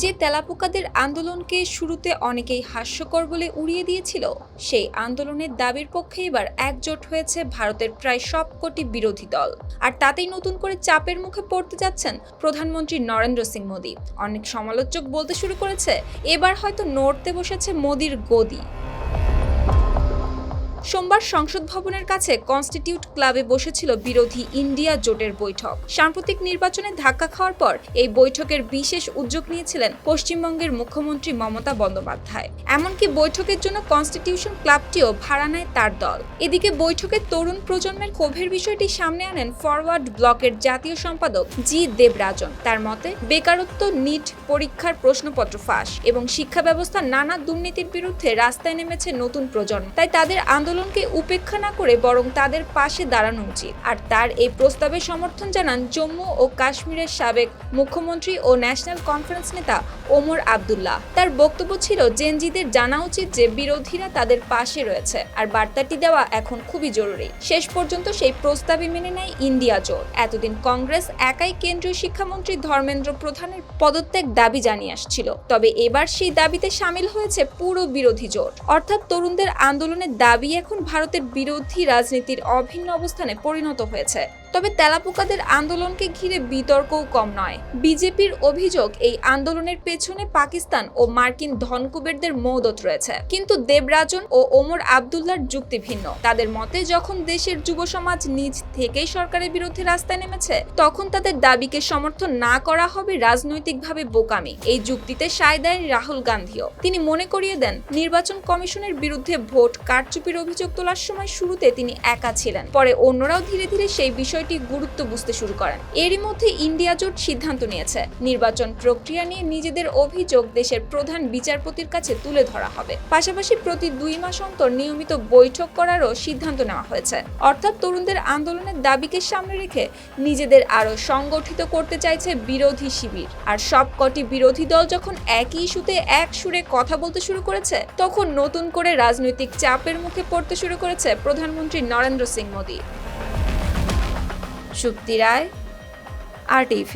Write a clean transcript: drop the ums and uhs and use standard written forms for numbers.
যে তেলাপোকাদের আন্দোলনকে শুরুতে অনেকেই হাস্যকর বলে উড়িয়ে দিয়েছিল, সেই আন্দোলনের দাবির পক্ষে এবার একজোট হয়েছে ভারতের প্রায় সবকটি বিরোধী দল। আর তাতেই নতুন করে চাপের মুখে পড়তে যাচ্ছেন প্রধানমন্ত্রী নরেন্দ্র সিং মোদি। অনেক সমালোচক বলতে শুরু করেছে, এবার হয়তো নড়তে বসেছে মোদির গদি। সোমবার সংসদ ভবনের কাছে কনস্টিটিউট ক্লাবে বসেছিল বিরোধী ইন্ডিয়া জোটের বৈঠক। সাম্প্রতিক নির্বাচনে ধাক্কা খাওয়ার পর এই বৈঠকের বিশেষ উদ্যোগ নিয়েছিলেন পশ্চিমবঙ্গের মুখ্যমন্ত্রী মমতা বন্দ্যোপাধ্যায়। এমনকি বৈঠকের জন্য কনস্টিটিউশন ক্লাবটিও ভাড়া নেয় তার দল। এদিকে বৈঠকে তরুণ প্রজন্মের ক্ষোভের বিষয়টি সামনে আনেন ফরওয়ার্ড ব্লকের জাতীয় সম্পাদক জি দেবরাজন। তার মতে, বেকারত্ব, নিট পরীক্ষার প্রশ্নপত্র ফাঁস এবং শিক্ষা ব্যবস্থার নানা দুর্নীতির বিরুদ্ধে রাস্তায় নেমেছে নতুন প্রজন্ম। তাই তাদের আন্দোলনকে উপেক্ষা না করে বরং তাদের পাশে দাঁড়ানো উচিত। আর তার এই প্রস্তাবে সমর্থন জানান জম্মু ও কাশ্মীরের সাবেক মুখ্যমন্ত্রী ও ন্যাশনাল কনফারেন্স নেতা ওমর আবদুল্লাহ। তার বক্তব্য ছিল, জেনজিদের জানা উচিত যে বিরোধীরা তাদের পাশে রয়েছে, আর বার্তাটি দেওয়া এখন খুবই জরুরি। শেষ পর্যন্ত সেই প্রস্তাবই মেনে নেয় ইন্ডিয়া জোট। এতদিন কংগ্রেস একাই কেন্দ্রীয় শিক্ষামন্ত্রী ধর্মেন্দ্র প্রধানের পদত্যাগ দাবি জানিয়ে আসছিল, তবে এবার সেই দাবিতে সামিল হয়েছে পুরো বিরোধী জোট। অর্থাৎ তরুণদের আন্দোলনের দাবি এখন ভারতের বিরোধী রাজনীতির অভিন্ন অবস্থানে পরিণত হয়েছে। তবে তেলাপোকাদের আন্দোলনকে ঘিরে বিতর্কও কম নয়। বিজেপির অভিযোগ, এই আন্দোলনের পেছনে পাকিস্তান ও মার্কিন ধনকুবেরদের মদত রয়েছে। কিন্তু দেবরাজন ও ওমর আবদুল্লাহর যুক্তি ভিন্ন। তাদের মতে, যখন দেশের যুব সমাজ নিজ থেকেই সরকারের বিরুদ্ধে রাস্তায় নেমেছে, তখন তাদের দাবিকে সমর্থন না করা হবে রাজনৈতিকভাবে বোকামি। এই যুক্তিতে সায় দেন রাহুল গান্ধীও। তিনি মনে করিয়ে দেন, নির্বাচন কমিশনের বিরুদ্ধে ভোট কারচুপির অভিযোগ তোলার সময় শুরুতে তিনি একা ছিলেন, পরে অন্যরাও ধীরে ধীরে সেই বিষয়টি গুরুত্ব বুঝতে শুরু করেন। এরই মধ্যে ইন্ডিয়া জোট সিদ্ধান্ত নিয়েছে, নির্বাচন প্রক্রিয়া নিয়ে নিজেদের অভিযোগ দেশের প্রধান বিচারপতির কাছে তুলে ধরা হবে। পাশাপাশি প্রতি 2 মাস অন্তর নিয়মিত বৈঠক করারও সিদ্ধান্ত নেওয়া হয়েছে। অর্থাৎ তরুণদের আন্দোলনের দাবিকে সামনে রেখে নিজেদের আরো সংগঠিত করতে চাইছে বিরোধী শিবির। আর সবকটি বিরোধী দল যখন একই ইস্যুতে এক সুরে কথা বলতে শুরু করেছে, তখন নতুন করে রাজনৈতিক চাপের মুখে পড়তে শুরু করেছে প্রধানমন্ত্রী নরেন্দ্র সিং মোদি। সুপ্তি রায়, RTV।